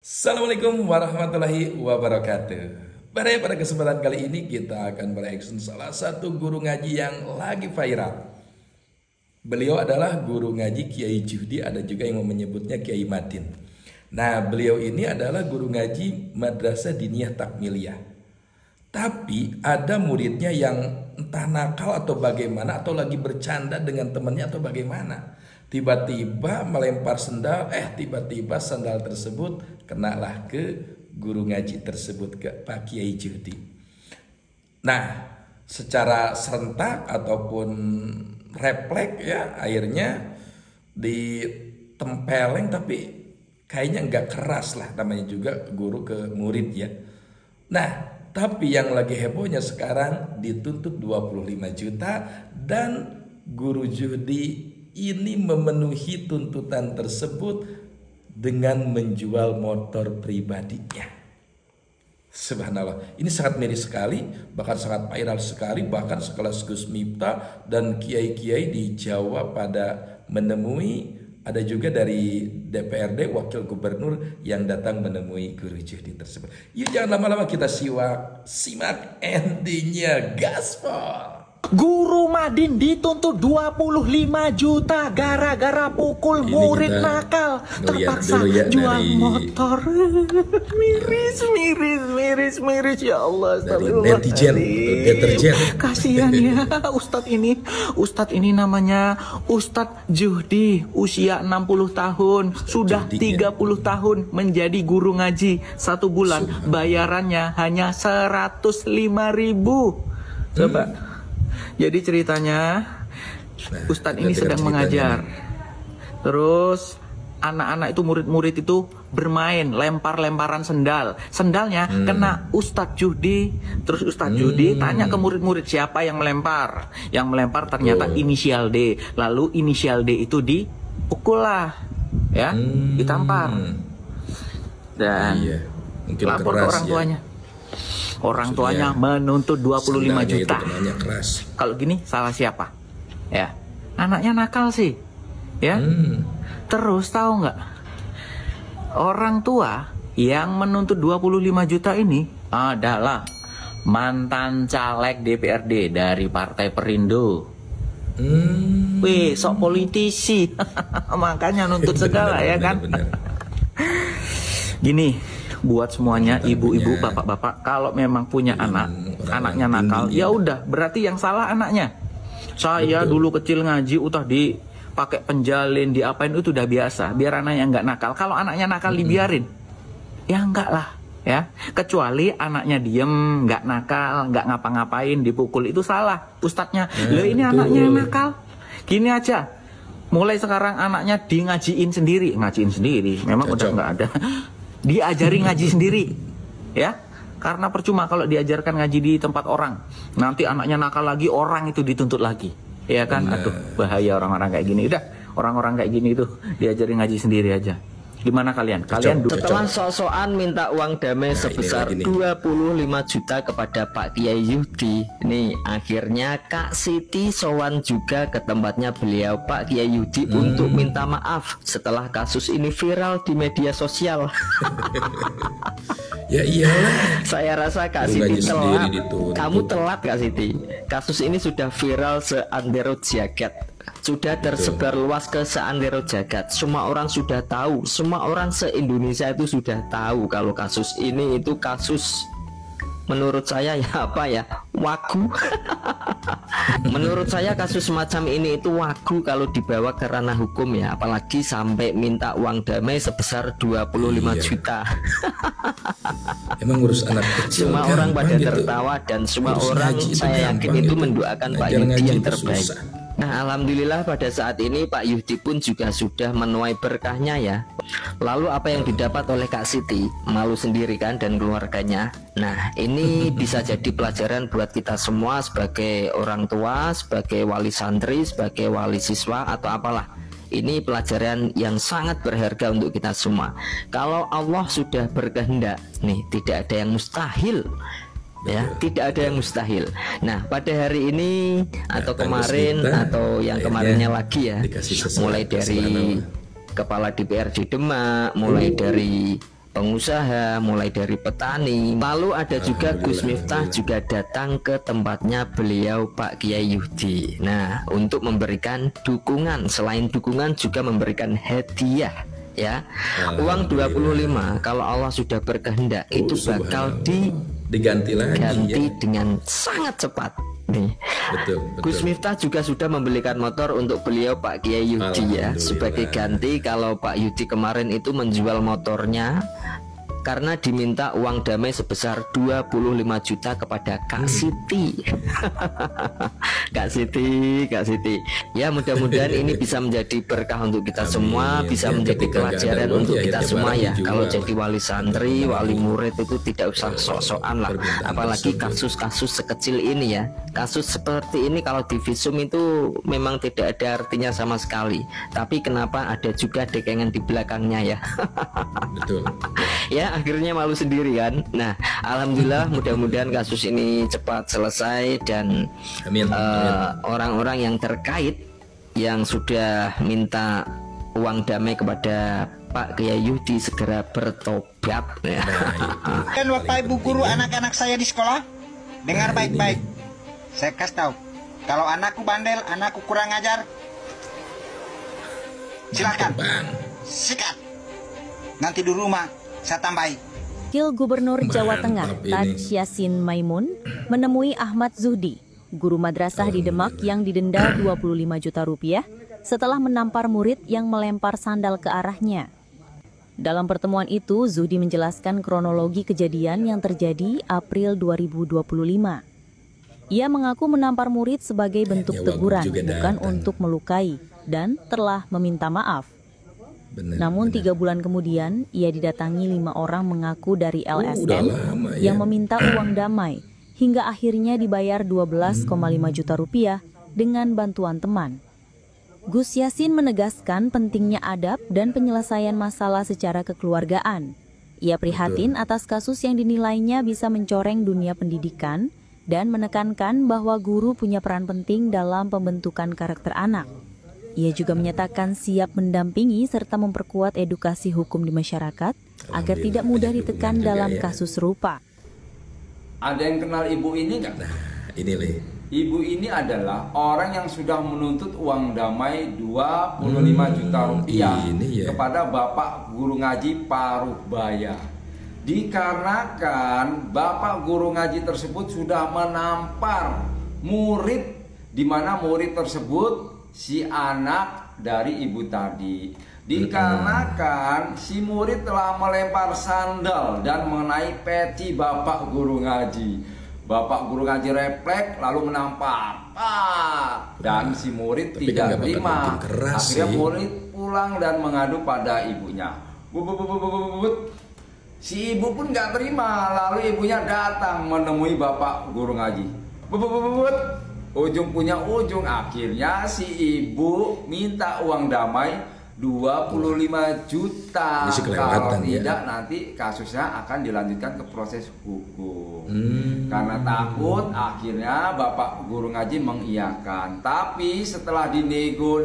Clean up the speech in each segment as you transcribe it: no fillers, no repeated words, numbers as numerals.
Assalamualaikum warahmatullahi wabarakatuh. Pada kesempatan kali ini kita akan bereaction salah satu guru ngaji yang lagi viral. Beliau adalah guru ngaji Kiai Juhdi, ada juga yang menyebutnya Kiai Madin. Nah, beliau ini adalah guru ngaji Madrasah Diniyah Takmiliyah. Tapi ada muridnya yang entah nakal atau bagaimana, atau lagi bercanda dengan temannya atau bagaimana. Tiba-tiba melempar sendal, tiba-tiba sandal tersebut kenalah ke guru ngaji tersebut, ke Pak Kiai Juhdi. Nah, secara serentak ataupun refleks ya, akhirnya ditempeleng, tapi kayaknya nggak keras lah, namanya juga guru ke murid ya. Nah, tapi yang lagi hebohnya sekarang dituntut 25 juta dan guru Juhdi ini memenuhi tuntutan tersebut dengan menjual motor pribadinya. Subhanallah, ini sangat miris sekali, bahkan sangat viral sekali, bahkan sekelas Gus Miftah dan kiai-kiai di Jawa pada menemui, ada juga dari DPRD Wakil Gubernur yang datang menemui guru Juhdi tersebut. Yuk jangan lama-lama, kita simak endingnya, gaspol. Guru Madin dituntut 25 juta gara-gara pukul murid nakal, terpaksa jual motor. Miris ya Allah. Netizen, deterjen. Kasihan ya Ustadz ini namanya Ustadz Juhdi, usia 60 tahun, sudah 30 tahun menjadi guru ngaji. 1 bulan bayarannya hanya 105.000. Coba. Jadi ceritanya Ustadz ini sedang mengajar. Terus anak-anak itu, murid-murid itu bermain lempar-lemparan sendal. Sendalnya kena Ustadz Juhdi. Terus Ustadz Juhdi tanya ke murid-murid siapa yang melempar. Yang melempar ternyata inisial D. Lalu inisial D itu dipukul lah, ya, ditampar. Dan lapor ke orang tuanya. Orang tuanya menuntut 25 juta. Kalau gini salah siapa? Ya, anaknya nakal sih. Ya. Terus tahu nggak? Orang tua yang menuntut 25 juta ini adalah mantan caleg DPRD dari Partai Perindo. Wih, sok politisi. Makanya nuntut segala ya kan? Gini, buat semuanya, ibu-ibu, bapak-bapak, kalau memang punya anaknya nakal, ya udah, berarti yang salah anaknya. Saya dulu kecil ngaji utah dipakai penjalin, diapain, itu udah biasa. Biar anaknya nggak nakal. Kalau anaknya nakal dibiarin, ya enggak lah, ya. Kecuali anaknya diem, nggak nakal, nggak ngapa-ngapain, dipukul, itu salah ustadznya. Loh, ini anaknya yang nakal. Gini aja, mulai sekarang anaknya ngajiin sendiri. Memang udah nggak ada. Diajari ngaji sendiri, ya, karena percuma kalau diajarkan ngaji di tempat orang, nanti anaknya nakal lagi, orang itu dituntut lagi, ya kan? Aduh, bahaya orang-orang kayak gini. Udah, orang-orang kayak gini itu diajari ngaji sendiri aja. Gimana kalian? Setelah sok-sokan minta uang damai sebesar 25 juta kepada Pak Kiai Juhdi, nih akhirnya Kak Siti sowan juga ke tempatnya beliau Pak Kiai Juhdi untuk minta maaf setelah kasus ini viral di media sosial. Ya iyalah. Saya rasa Kak Siti telat. Kamu telat Kak Siti. Kasus ini sudah viral seantero jagat. Sudah tersebar luas ke seantero jagat. Semua orang sudah tahu. Semua orang se-Indonesia itu sudah tahu kalau kasus ini itu kasus, menurut saya ya apa ya, wagu. Menurut saya kasus semacam ini itu wagu kalau dibawa ke ranah hukum ya, apalagi sampai minta uang damai sebesar 25 juta. Emang ngurus anak kecil. Semua orang pada tertawa dan semua orang saya yakin itu mendoakan Pak Juhdi yang terbaik. Nah, alhamdulillah pada saat ini Pak Juhdi pun juga sudah menuai berkahnya ya. Lalu apa yang didapat oleh Kak Siti? Malu sendiri kan dan keluarganya. Nah, ini bisa jadi pelajaran buat kita semua sebagai orang tua, sebagai wali santri, sebagai wali siswa atau apalah. Ini pelajaran yang sangat berharga untuk kita semua. Kalau Allah sudah berkehendak, nih tidak ada yang mustahil. Ya, tidak ada yang mustahil. Nah, pada hari ini atau kemarin atau yang kemarinnya lagi ya, mulai dari Kepala DPRD Demak, mulai dari pengusaha, mulai dari petani. Lalu ada juga Gus Miftah juga datang ke tempatnya beliau Pak Kiai Yudi. Nah, untuk memberikan dukungan, selain dukungan juga memberikan hadiah ya. Uang 25 kalau Allah sudah berkehendak itu bakal diganti lagi dengan sangat cepat. Nih, betul. Gus Miftah juga sudah membelikan motor untuk beliau Pak Kiai Yudi ya, sebagai ganti kalau Pak Yudi kemarin itu menjual motornya karena diminta uang damai sebesar 25 juta kepada Kak Siti. Kak Siti. Ya, mudah-mudahan ini bisa menjadi berkah untuk kita semua, bisa menjadi pelajaran untuk kita semua ya. Kalau jadi wali santri, wali murid itu tidak usah sok-sokan lah. Apalagi kasus-kasus sekecil ini ya. Kasus seperti ini kalau di visum itu memang tidak ada artinya sama sekali. Tapi kenapa ada juga dekengan di belakangnya ya. Betul. Ya, akhirnya malu sendiri kan. Nah, alhamdulillah mudah-mudahan kasus ini cepat selesai dan orang-orang yang terkait yang sudah minta uang damai kepada Pak Kiai Yudi segera bertobat ya. Dan Bapak Ibu guru anak-anak saya di sekolah, dengar baik-baik. Saya kasih tahu, kalau anakku bandel, anakku kurang ajar, silakan sikat. Nanti di rumah saya tambahi. Wakil Gubernur Jawa Tengah Taj Yassin Maimun menemui Ahmad Zuhdi, guru madrasah di Demak yang didenda 25 juta rupiah setelah menampar murid yang melempar sandal ke arahnya. Dalam pertemuan itu, Zuhdi menjelaskan kronologi kejadian yang terjadi April 2025. Ia mengaku menampar murid sebagai bentuk teguran, bukan untuk melukai, dan telah meminta maaf. Namun 3 bulan kemudian, ia didatangi 5 orang mengaku dari LSM yang meminta uang damai, hingga akhirnya dibayar 12,5 juta rupiah dengan bantuan teman. Gus Yassin menegaskan pentingnya adab dan penyelesaian masalah secara kekeluargaan. Ia prihatin atas kasus yang dinilainya bisa mencoreng dunia pendidikan dan menekankan bahwa guru punya peran penting dalam pembentukan karakter anak. Ia juga menyatakan siap mendampingi serta memperkuat edukasi hukum di masyarakat agar tidak mudah ditekan dalam kasus serupa. Ada yang kenal ibu ini nggak? Nah, ini Le. Ibu ini adalah orang yang sudah menuntut uang damai 25 juta rupiah kepada Bapak Guru Ngaji Paruhbaya. Dikarenakan Bapak Guru Ngaji tersebut sudah menampar murid, di mana murid tersebut si anak dari ibu tadi. Dikarenakan si murid telah melempar sandal dan mengenai peci Bapak Guru Ngaji. Bapak Guru Ngaji refleks lalu menampar. Dan si murid tidak terima. Akhirnya murid pulang dan mengadu pada ibunya. Si ibu pun nggak terima. Lalu ibunya datang menemui Bapak Guru Ngaji. Ujung punya ujung, akhirnya si ibu minta uang damai 25 juta. Kalau tidak nanti kasusnya akan dilanjutkan ke proses hukum. Karena takut, akhirnya Bapak Guru Ngaji mengiyakan. Tapi setelah dinego,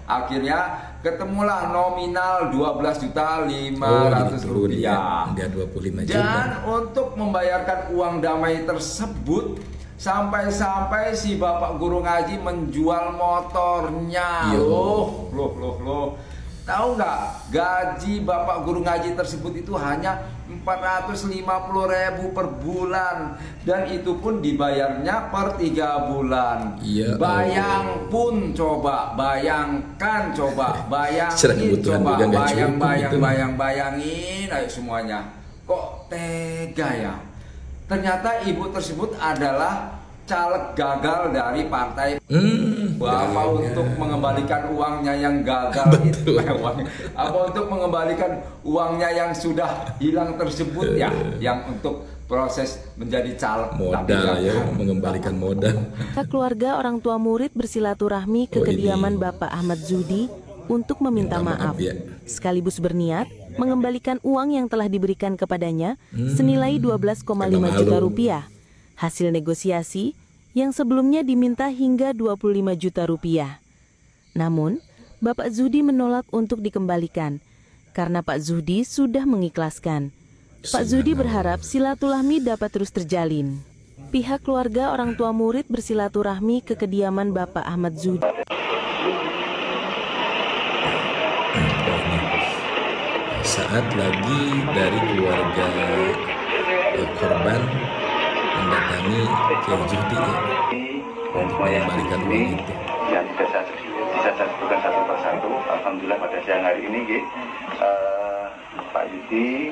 akhirnya ketemulah nominal 12.500.000 rupiah. Dan untuk membayarkan uang damai tersebut, sampai-sampai si Bapak Guru Ngaji menjual motornya. Loh. Tahu nggak, gaji Bapak Guru Ngaji tersebut itu hanya 450.000 per bulan, dan itu pun dibayarnya per 3 bulan. Bayangkan coba, bayangin ayo semuanya. Kok tega ya? Ternyata ibu tersebut adalah caleg gagal dari partai. Apa untuk mengembalikan uangnya yang gagal itu? Apa untuk mengembalikan uangnya yang sudah hilang tersebut ya? Yang untuk proses menjadi caleg. Modal ya, mengembalikan modal. Keluarga orang tua murid bersilaturahmi ke kediaman Bapak Ahmad Zuhdi untuk meminta maaf. Sekaligus berniat mengembalikan uang yang telah diberikan kepadanya senilai 12,5 juta rupiah. Hasil negosiasi yang sebelumnya diminta hingga 25 juta rupiah. Namun, Bapak Zuhdi menolak untuk dikembalikan karena Pak Zuhdi sudah mengikhlaskan. Pak Zuhdi berharap silaturahmi dapat terus terjalin. Pihak keluarga orang tua murid bersilaturahmi ke kediaman Bapak Ahmad Zuhdi. Saat lagi dari keluarga korban mendatangi Kiai Zuhdi ya, untuk mengembalikan uang itu. Yang bisa saya sebutkan satu persatu. Alhamdulillah pada siang hari ini Pak Yudi,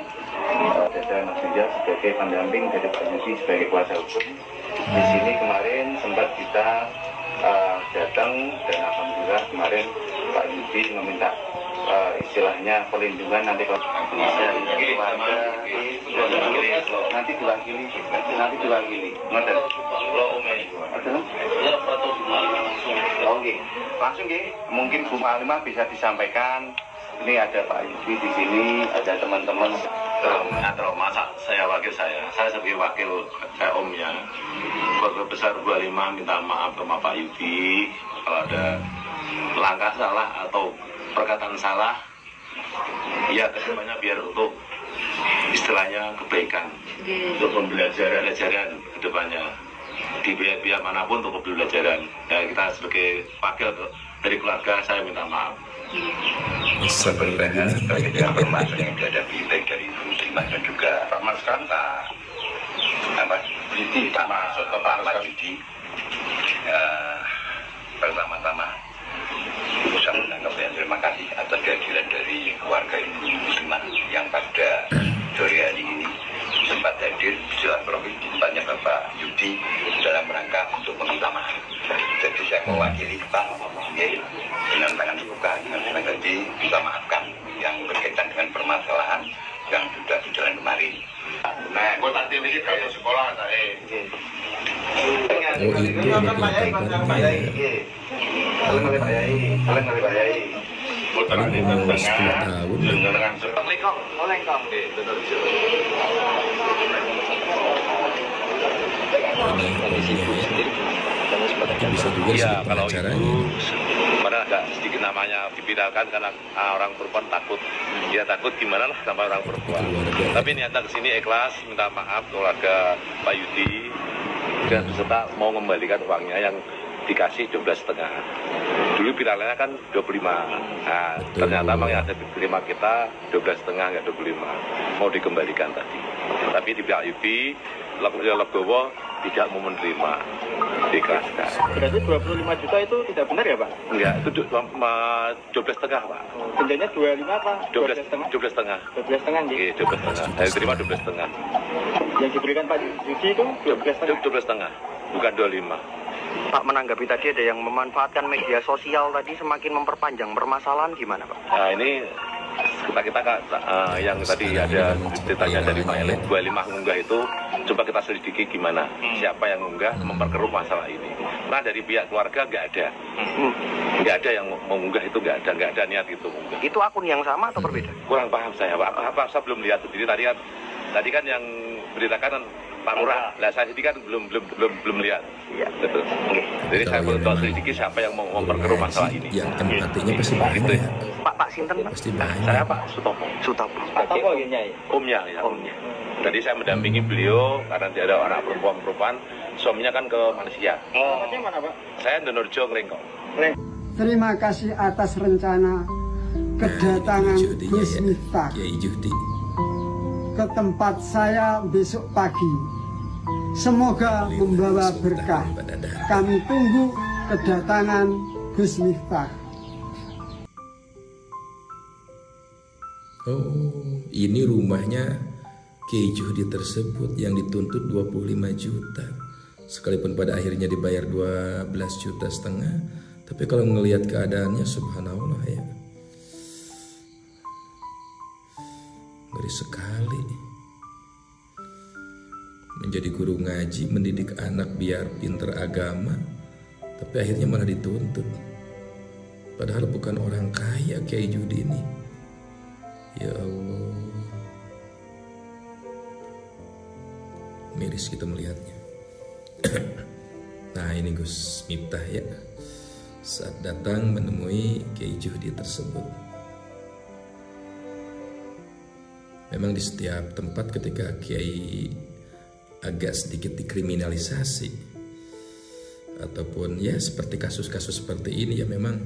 Dada Mas Rizal sebagai pendamping dari Pak Yudi sebagai kuasa hukum. Di sini kemarin sempat kita datang dan alhamdulillah kemarin Pak Yudi meminta istilahnya perlindungan nanti kalau nanti diwakili langsung mungkin Bu Malimah bisa disampaikan. Ini ada Pak Yudi di sini, ada teman-teman. Masa saya wakil saya sebagai wakil omnya keluarga besar 25 minta maaf sama Pak Yudi kalau ada langkah salah atau perkataan salah, ya kedepannya biar untuk istilahnya kebaikan, untuk pembelajaran kedepannya di pihak manapun untuk pembelajaran. Ya, kita sebagai wakil dari keluarga saya minta maaf. Sebenarnya terkait permasalahan yang dihadapi baik dari muslimah dan juga Pak Mas Kanta, Pak Yudi, Pak Yudi. Pertama-tama saya menganggap dan terima kasih atas kehadiran dari keluarga ibu muslimah yang pada sore hari ini sempat hadir silaturahmi di tempatnya Bapak Yudi dalam rangka untuk meminta maaf. Jadi saya mewakili Pak dengan tangan terbuka, dengan senang hati kita maafkan yang berkaitan dengan permasalahan yang sudah berjalan kemarin. Nah, gue tadi ini kalau sekolah saya. Oh itu ada paling umur 10 tahun. Itu bisa juga disebut pengacaranya. Padahal agak sedikit namanya dipindahkan karena orang perempuan takut. Ya takut gimana lah sama orang perempuan. Tapi niatnya kesini ikhlas, minta maaf keluarga Pak Yudi dan beserta mau mengembalikan uangnya yang dikasih 12,5. Dulu finalnya kan 25. Nah, ternyata memang yang ada terima kita 12,5 nggak 25. Mau dikembalikan tadi. Tapi di pihak Yudi Legowo tidak mau menerima, diikhlaskan. Berarti 25 juta itu tidak benar ya Pak? Enggak, itu 12,5 Pak. Dendanya 25 apa? 12,5. 12,5 Iya, 12,5. Saya terima 12,5. Yang diberikan Pak Yudi itu 12,5? 12,5, bukan 25. Pak, menanggapi tadi ada yang memanfaatkan media sosial tadi semakin memperpanjang permasalahan, gimana Pak? Nah ini kita yang tadi ada ceritanya dari Pak Elit 25 mengunggah itu coba kita selidiki gimana siapa yang mengunggah memperkeruh masalah ini. Nah dari pihak keluarga nggak ada yang mengunggah itu, nggak ada niat itu mengunggah. Itu akun yang sama atau berbeda? Kurang paham saya Pak, saya belum lihat sendiri tadi kan yang beritakan Pak Lurah, lah saya ini kan belum lihat. Iya. Betul. Jadi saya perlu tahu sedikit siapa yang mau memperkeruh masalah ini. Yang empatinya pasti banyak. Pak Sinten Pak? Pasti banyak. Saya Pak Sutopo. Pak Topo ya? Omnya ya. Omnya. Tadi saya mendampingi beliau karena dia ada anak perempuan, suaminya kan ke Malaysia. Alamatnya mana Pak? Saya Donorjo Ngelengkong. Terima kasih atas rencana kedatangan Gus Miftah ke tempat saya besok pagi. Semoga membawa berkah. Kami tunggu kedatangan Gus Miftah. Oh, ini rumahnya Kiai Zuhdi tersebut yang dituntut 25 juta. Sekalipun pada akhirnya dibayar 12,5 juta. Tapi kalau melihat keadaannya subhanallah ya. Ngeri sekali. Menjadi guru ngaji, mendidik anak biar pinter agama, tapi akhirnya malah dituntut. Padahal bukan orang kaya Kiai Zuhdi ini. Ya Allah, miris kita melihatnya. Nah ini Gus Miftah ya, saat datang menemui Kiai Zuhdi tersebut. memang di setiap tempat ketika kiai agak sedikit dikriminalisasi ataupun ya seperti kasus-kasus seperti ini, ya memang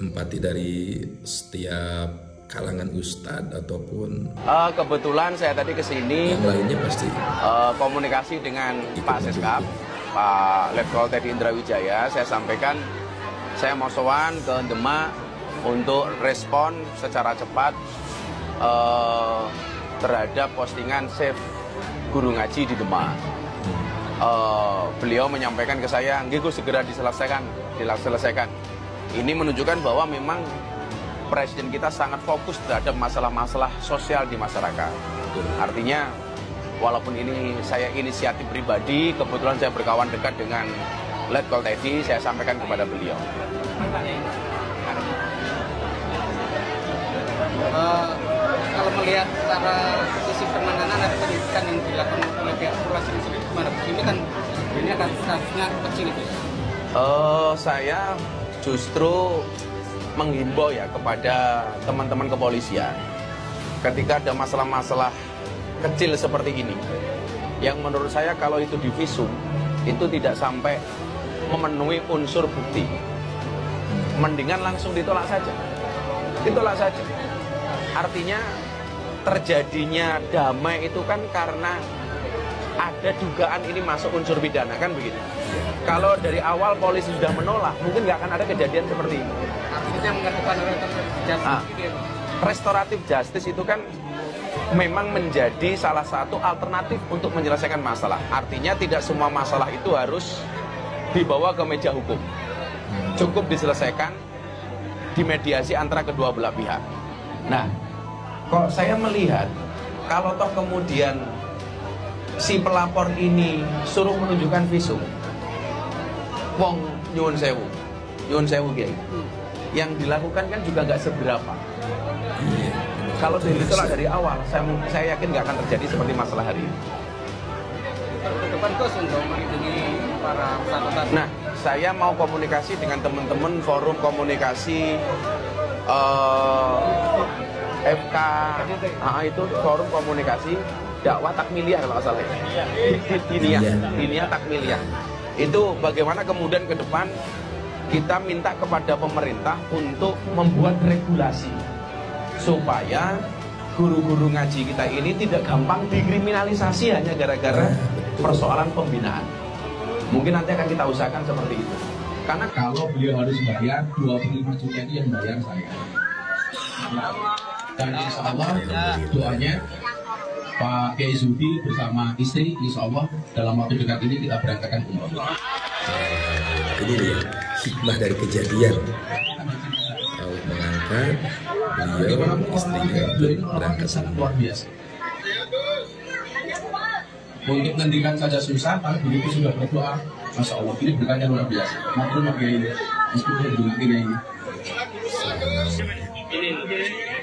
empati dari setiap kalangan ustadz ataupun kebetulan saya tadi kesini yang lainnya pasti komunikasi dengan Pak Seskap, Pak Letkol Teddy Indrawijaya. Saya sampaikan saya mau sowan ke Demak untuk respon secara cepat terhadap postingan save guru ngaji di Demak. Beliau menyampaikan ke saya, nggih Gus, segera diselesaikan. Ini menunjukkan bahwa memang Presiden kita sangat fokus terhadap masalah-masalah sosial di masyarakat. Artinya, walaupun ini saya inisiatif pribadi, kebetulan saya berkawan dekat dengan Letkol Teddy, saya sampaikan kepada beliau. Kalau melihat secara sisi penanganan atau pendidikan yang dilakukan oleh pihak Polres ini sendiri, gimana? Ini akan kasusnya kecil itu. Saya justru menghimbau ya kepada teman-teman kepolisian, ketika ada masalah-masalah kecil seperti ini, yang menurut saya kalau itu divisum, itu tidak sampai memenuhi unsur bukti, mendingan langsung ditolak saja. Artinya terjadinya damai itu kan karena ada dugaan ini masuk unsur pidana, kan begitu. Kalau dari awal polisi sudah menolak, mungkin nggak akan ada kejadian seperti ini. Artinya mengatakan restoratif justice itu kan memang menjadi salah satu alternatif untuk menyelesaikan masalah. Artinya tidak semua masalah itu harus dibawa ke meja hukum. Cukup diselesaikan di mediasi antara kedua belah pihak. Nah, kok saya melihat kalau toh kemudian si pelapor ini suruh menunjukkan visum, wong nyuwun sewu Kiai, yang dilakukan kan juga nggak seberapa. Kalau ditolak dari awal, saya yakin nggak akan terjadi seperti masalah hari ini. Depan terus untuk melindungi para peserta. Nah, saya mau komunikasi dengan teman-teman forum komunikasi FK, itu forum komunikasi dakwah takmiliyah kalau nggak salah. Diniyah takmiliyah. Itu bagaimana kemudian ke depan kita minta kepada pemerintah untuk membuat regulasi supaya guru-guru ngaji kita ini tidak gampang dikriminalisasi hanya gara-gara persoalan pembinaan. Mungkin nanti akan kita usahakan seperti itu. Karena kalau beliau harus bayar 25 juta itu yang bayar saya. Dan insya Allah doanya Pak Kiai Zudi bersama istri, insya Allah dalam waktu dekat ini kita berangkatkan umroh. Ini dia hikmah dari kejadian. Kalau mengangkat beliau istrinya berangkat sangat luar biasa. Untuk ngendikan saja susah, tapi begitu sudah berdoa, masya Allah ini berkahnya luar biasa. Maklum Pak Kiai, meskipun dengan Kiai.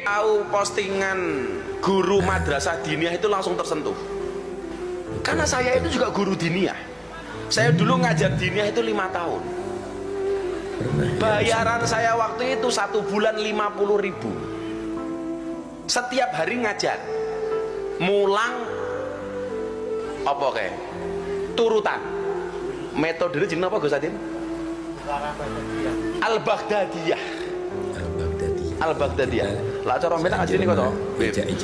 Tahu postingan guru madrasah diniyah itu langsung tersentuh. Karena saya itu juga guru diniyah. Saya dulu ngajar diniyah itu 5 tahun. Bayaran saya waktu itu 1 bulan 50.000. Setiap hari ngajar. Mulang apa kayak turutan. Metode jeneng apa Gus Adin? Al-Baghdadiyah. Lah cara mbek ngaji niku to.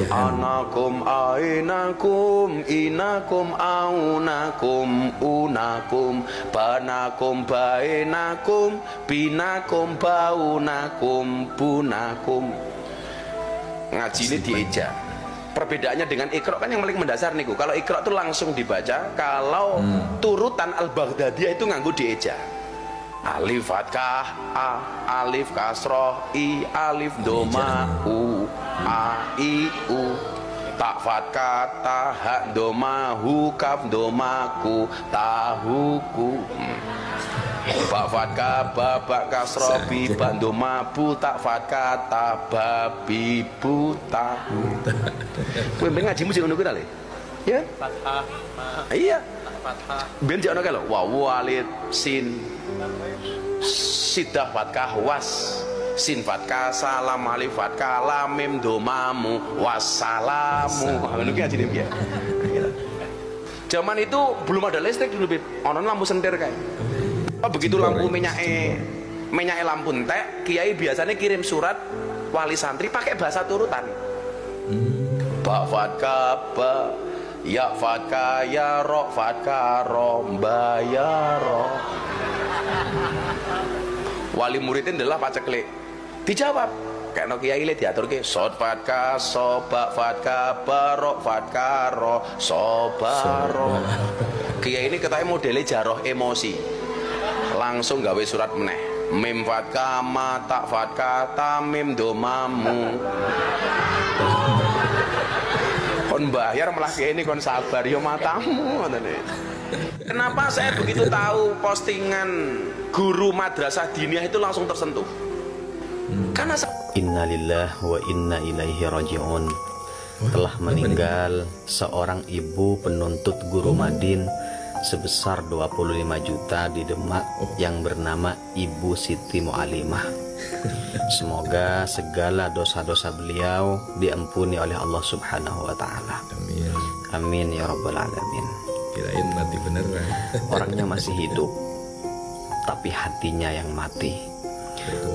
Anakum ainakum inakum aunakum unakum banakum bainakum binakum baunakum bunakum. Ngaji ini dieja. Perbedaannya dengan Iqra kan yang paling mendasar niku. Kalau Iqra itu langsung dibaca, kalau turutan Al-Baghdadiyah itu nganggo dieja. Alif fathah a, alif kasroh i, alif doma u, a i u, tak fathah ta, ha doma hu, kaf doma ku, tahuku. Ba fathah ba, ba kasroh bi, ba doma bu, tak fathah ta, ba bi bu, tahu. Kowe ben ngaji mesti ngono kuwi ta le? Ya? Fathah ma. Iya. Fathah. Ben jek ono kae lho. Wa walid sin sidah fathah was sin fatka salam alif fatka lam mim domamu wassalamu. Ngono ki ajine piye? Zaman itu belum ada listrik dulu, Bib. Ono lampu sentir kae. Begitu lampu menyake lampu entek, kiai biasanya kirim surat wali santri pakai bahasa turutan. Ba fatka ba, ya fatka ya ro fatka ro ba ya ro. Wali muridin adalah paceklik. Dijawab kayak no kiai le diatur ke sod fatka so ba fatka ba ro fatka ro so ba ro. Kiai ini katanya modelnya jaroh emosi. Langsung gawe surat meneh. Mim fatka ma tak fatka ta mim domamu. Kon bayar malah kiai ini kon sabar yo matamu. Kenapa saya begitu tahu postingan guru madrasah diniyah itu langsung tersentuh? Karena Innalillah wa inna ilaihi raji'un. Telah meninggal seorang ibu penuntut guru Madin sebesar 25 juta di Demak yang bernama Ibu Siti Mu'alimah. Semoga segala dosa-dosa beliau diampuni oleh Allah Subhanahu wa Ta'ala. Amin. Amin ya Rabbal Alamin. Kirain mati beneran. Orangnya masih hidup, tapi hatinya yang mati.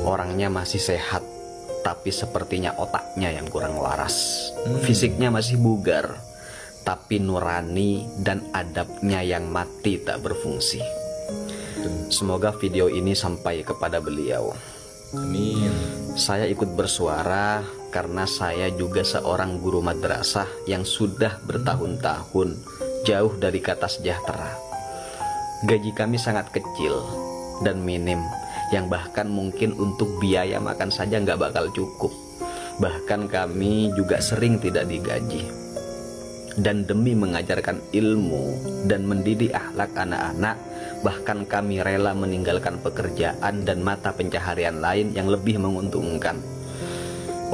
Orangnya masih sehat, tapi sepertinya otaknya yang kurang waras. Fisiknya masih bugar, tapi nurani dan adabnya yang mati tak berfungsi. Semoga video ini sampai kepada beliau. Amin. Saya ikut bersuara karena saya juga seorang guru madrasah yang sudah bertahun-tahun jauh dari kata sejahtera. Gaji kami sangat kecil dan minim, yang bahkan mungkin untuk biaya makan saja nggak bakal cukup. Bahkan kami juga sering tidak digaji. Dan demi mengajarkan ilmu dan mendidik akhlak anak-anak, bahkan kami rela meninggalkan pekerjaan dan mata pencaharian lain yang lebih menguntungkan.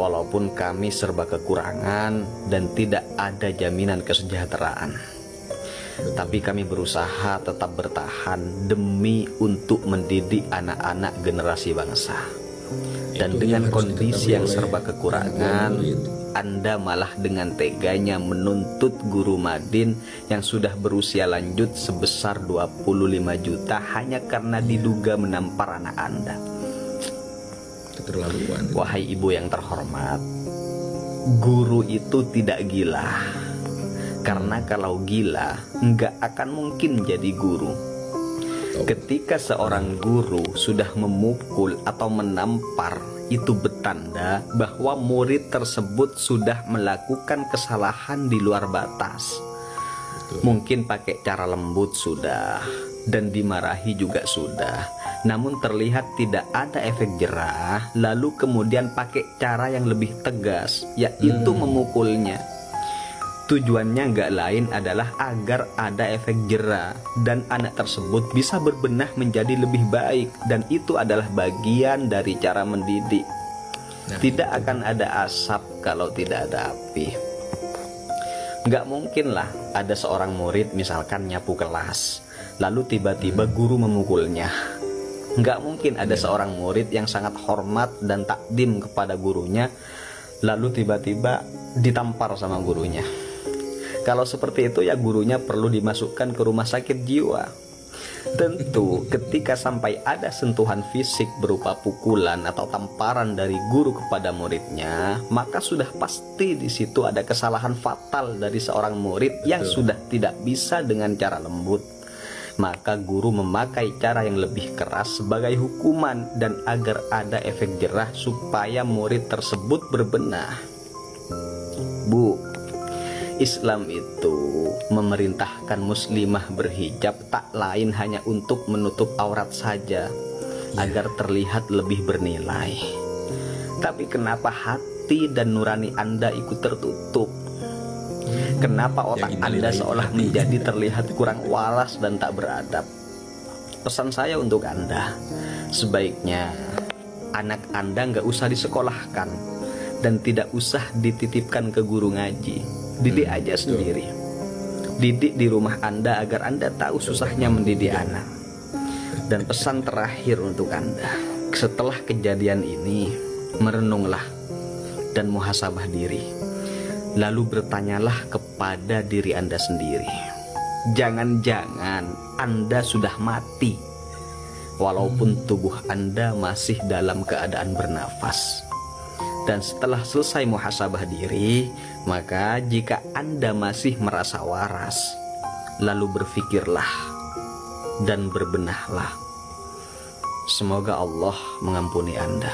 Walaupun kami serba kekurangan dan tidak ada jaminan kesejahteraan, tapi kami berusaha tetap bertahan demi untuk mendidik anak-anak generasi bangsa. Dan dengan kondisi yang serba kekurangan, Anda malah dengan teganya menuntut guru Madin yang sudah berusia lanjut sebesar 25 juta hanya karena diduga menampar anak Anda. Keterlaluan. Wahai ibu yang terhormat, guru itu tidak gila. Karena kalau gila, nggak akan mungkin jadi guru. Ketika seorang guru sudah memukul atau menampar, itu bertanda bahwa murid tersebut sudah melakukan kesalahan di luar batas. Mungkin pakai cara lembut sudah, dan dimarahi juga sudah. Namun terlihat tidak ada efek jerah, lalu kemudian pakai cara yang lebih tegas, yaitu memukulnya. Tujuannya nggak lain adalah agar ada efek jera dan anak tersebut bisa berbenah menjadi lebih baik, dan itu adalah bagian dari cara mendidik. Tidak akan ada asap kalau tidak ada api. Nggak mungkin lah ada seorang murid misalkan nyapu kelas, lalu tiba-tiba guru memukulnya. Nggak mungkin ada seorang murid yang sangat hormat dan takdim kepada gurunya, lalu tiba-tiba ditampar sama gurunya. Kalau seperti itu ya gurunya perlu dimasukkan ke rumah sakit jiwa. Tentu ketika sampai ada sentuhan fisik berupa pukulan atau tamparan dari guru kepada muridnya, maka sudah pasti di situ ada kesalahan fatal dari seorang murid yang sudah tidak bisa dengan cara lembut. Maka guru memakai cara yang lebih keras sebagai hukuman dan agar ada efek jerah supaya murid tersebut berbenah. Bu, Islam itu memerintahkan muslimah berhijab tak lain hanya untuk menutup aurat saja agar terlihat lebih bernilai. Tapi kenapa hati dan nurani Anda ikut tertutup? Kenapa otak Anda seolah menjadi terlihat kurang waras dan tak beradab? Pesan saya untuk Anda, sebaiknya anak Anda nggak usah disekolahkan dan tidak usah dititipkan ke guru ngaji. Didik aja sendiri. Didik di rumah Anda agar Anda tahu susahnya mendidik anak. Dan pesan terakhir untuk Anda, Setelah kejadian ini, merenunglah dan muhasabah diri. Lalu bertanyalah kepada diri Anda sendiri. Jangan-jangan Anda sudah mati, walaupun tubuh Anda masih dalam keadaan bernafas. Dan setelah selesai muhasabah diri, maka jika Anda masih merasa waras, lalu berfikirlah dan berbenahlah. Semoga Allah mengampuni Anda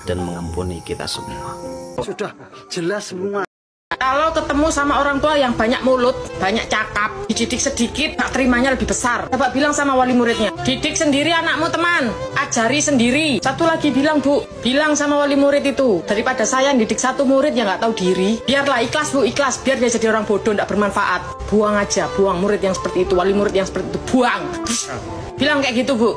dan mengampuni kita semua. Sudah jelas semua. Kalau ketemu sama orang tua yang banyak mulut, banyak cakap, dididik sedikit, tak terimanya lebih besar. Coba bilang sama wali muridnya, didik sendiri anakmu teman, ajari sendiri. Satu lagi bilang bu, bilang sama wali murid itu, daripada saya didik satu murid yang nggak tahu diri, biarlah ikhlas bu, ikhlas, biar dia jadi orang bodoh, nggak bermanfaat. Buang aja, buang murid yang seperti itu, wali murid yang seperti itu, buang. Bilang kayak gitu bu.